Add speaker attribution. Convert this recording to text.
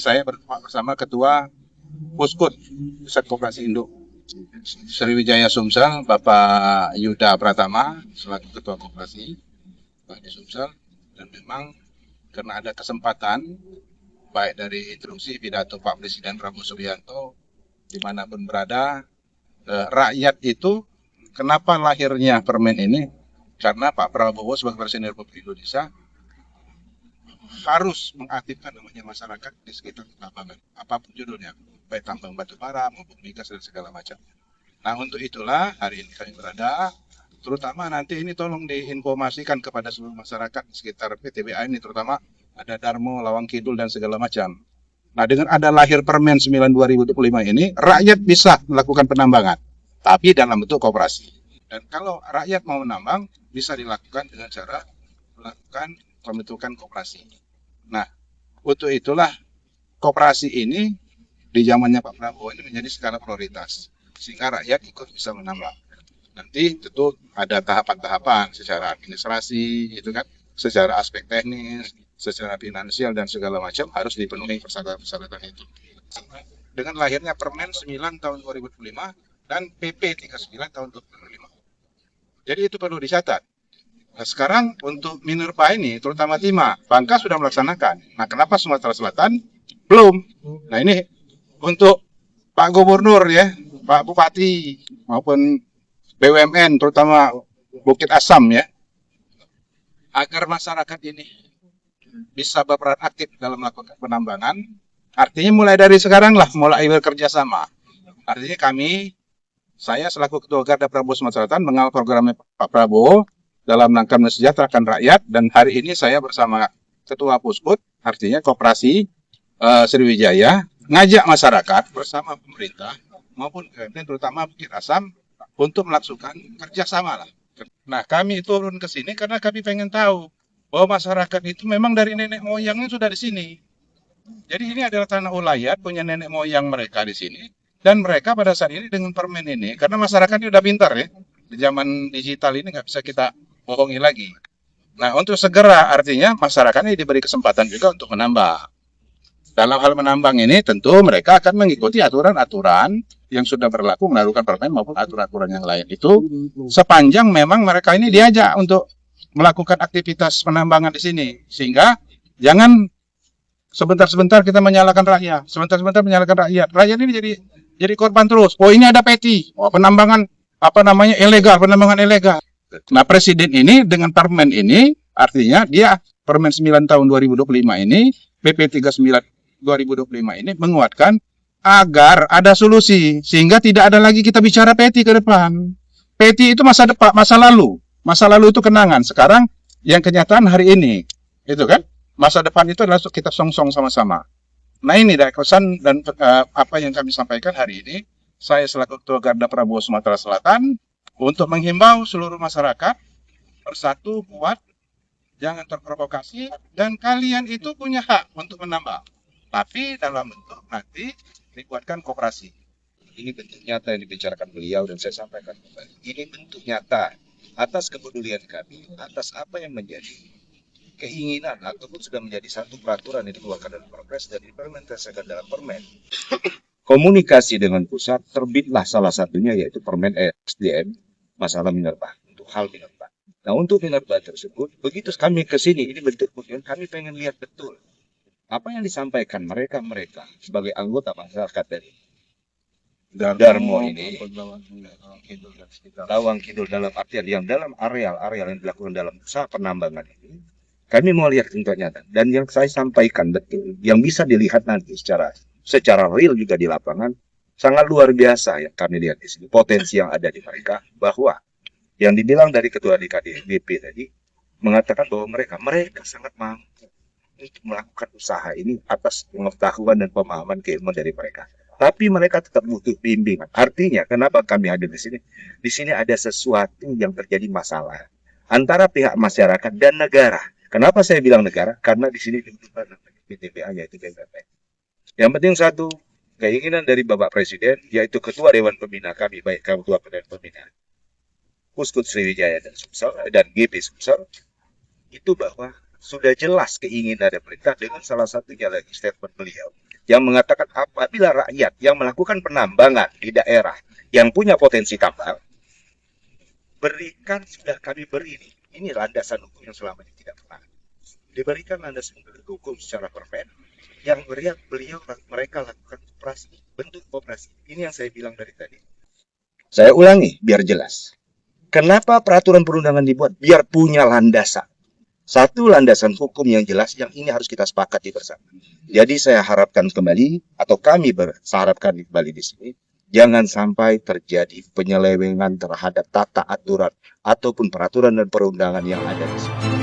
Speaker 1: saya bersama Ketua Puskut Pusat Koperasi Induk Sriwijaya Sumsel, Bapak Yuda Pratama selaku Ketua Koperasi di Sumsel. Dan memang karena ada kesempatan baik dari instruksi pidato Pak Presiden Prabowo Subianto dimanapun berada, rakyat itu kenapa lahirnya permen ini? Karena Pak Prabowo sebagai Presiden Republik Indonesia harus mengaktifkan namanya masyarakat di sekitar tambangan, apapun judulnya, baik tambang batu bara maupun migas dan segala macam. Nah, untuk itulah hari ini kami berada, terutama nanti ini tolong diinformasikan kepada seluruh masyarakat di sekitar PTBA ini, terutama ada Darmo, Lawang Kidul dan segala macam. Nah, dengan ada lahir Permen 9 2025 ini, rakyat bisa melakukan penambangan, tapi dalam bentuk koperasi. Dan kalau rakyat mau menambang, bisa dilakukan dengan cara melakukan pembentukan koperasi. Nah, untuk itulah koperasi ini di zamannya Pak Prabowo ini menjadi skala prioritas, sehingga rakyat ikut bisa menambang. Nanti tentu ada tahapan-tahapan secara administrasi, itu kan, secara aspek teknis, secara finansial dan segala macam harus dipenuhi persyaratan-persyaratan itu. Dengan lahirnya Permen 9 tahun 2005 dan PP 39 tahun 2005. Jadi itu perlu dicatat. Nah, sekarang untuk Minerba ini, terutama Timah, Bangka sudah melaksanakan. Nah, kenapa Sumatera Selatan belum? Nah, ini untuk Pak Gubernur ya, Pak Bupati maupun BUMN, terutama Bukit Asam ya, agar masyarakat ini bisa berperan aktif dalam melakukan penambangan. Artinya mulai dari sekarang lah, mulai bekerja sama. Artinya saya selaku Ketua Garda Prabowo Sumatera Selatan mengawal programnya Pak Prabowo dalam rangka mensejahterakan rakyat, dan hari ini saya bersama Ketua Puskut, artinya Koperasi Sriwijaya, ngajak masyarakat bersama pemerintah maupun terutama Bukit Asam untuk melakukan kerjasama lah. Nah, kami turun ke sini karena kami pengen tahu bahwa masyarakat itu memang dari nenek moyangnya sudah di sini. Jadi ini adalah tanah ulayat punya nenek moyang mereka di sini, dan mereka pada saat ini dengan permen ini, karena masyarakat ini udah pintar ya, di zaman digital ini nggak bisa kita bohongi lagi. Nah, untuk segera artinya masyarakat ini diberi kesempatan juga untuk menambah. Dalam hal menambang ini tentu mereka akan mengikuti aturan-aturan yang sudah berlaku melakukan permen maupun aturan-aturan yang lain. Itu sepanjang memang mereka ini diajak untuk melakukan aktivitas penambangan di sini. Sehingga jangan sebentar-sebentar kita menyalahkan rakyat, sebentar-sebentar menyalahkan rakyat. Rakyat ini jadi korban terus. Oh, ini ada peti, oh, penambangan ilegal, penambangan ilegal. Nah, Presiden ini dengan permen ini artinya dia Permen 9 tahun 2025 ini, PP 39 2025 ini menguatkan agar ada solusi sehingga tidak ada lagi kita bicara peti ke depan. Peti itu masa depan, masa lalu. Masa lalu itu kenangan. Sekarang yang kenyataan hari ini. Itu kan? Masa depan itu adalah kita song-song sama-sama. Nah, ini dari kesan dan apa yang kami sampaikan hari ini. Saya selaku Ketua Garda Prabowo Sumatera Selatan untuk menghimbau seluruh masyarakat bersatu, kuat, jangan terprovokasi, dan kalian itu punya hak untuk menambah. Tapi dalam bentuk nanti dibuatkan koperasi.
Speaker 2: Ini bentuk nyata yang dibicarakan beliau dan saya sampaikan kembali. Ini bentuk nyata atas kepedulian kami, atas apa yang menjadi keinginan ataupun sudah menjadi satu peraturan yang dikeluarkan dalam Perpres dan diimplementasikan dalam Permen. Komunikasi dengan pusat terbitlah salah satunya yaitu Permen SDM masalah Minerba, untuk hal Minerba. Nah, untuk Minerba tersebut, begitu kami ke sini, ini bentuk kunjungan, kami pengen lihat betul apa yang disampaikan mereka sebagai anggota masyarakat dari Darmo ini, Lawang Kidul dalam artian yang dalam areal yang dilakukan dalam usaha penambangan ini, kami mau lihat contoh nyata. Dan yang saya sampaikan betul, yang bisa dilihat nanti secara real juga di lapangan, sangat luar biasa yang kami lihat di sini. Potensi yang ada di mereka, bahwa yang dibilang dari Ketua DKDBP tadi, mengatakan bahwa mereka sangat mampu untuk melakukan usaha ini atas pengetahuan dan pemahaman keilmuan dari mereka. Tapi mereka tetap butuh bimbingan. Artinya, kenapa kami hadir di sini? Di sini ada sesuatu yang terjadi masalah antara pihak masyarakat dan negara. Kenapa saya bilang negara? Karena di sini dibutuhkan PTBA, yaitu BPN. Yang penting satu, keinginan dari Bapak Presiden, yaitu Ketua Dewan Pembina kami, baik Ketua Dewan Pembina Puskut Sriwijaya dan GP Sumsel, itu bahwa sudah jelas keinginan dari pemerintah dengan salah satunya lagi statement beliau yang mengatakan apabila rakyat yang melakukan penambangan di daerah yang punya potensi tambang, sudah kami beri ini landasan hukum yang selama ini tidak pernah diberikan, landasan hukum secara permen yang mereka lakukan operasi, bentuk operasi. Ini yang saya bilang dari tadi. Saya ulangi biar jelas. Kenapa peraturan perundangan dibuat? Biar punya landasan. Satu landasan hukum yang jelas, yang ini harus kita sepakati bersama. Jadi saya harapkan kembali, atau kami harapkan kembali di sini, jangan sampai terjadi penyelewengan terhadap tata aturan ataupun peraturan dan perundangan yang ada di sini.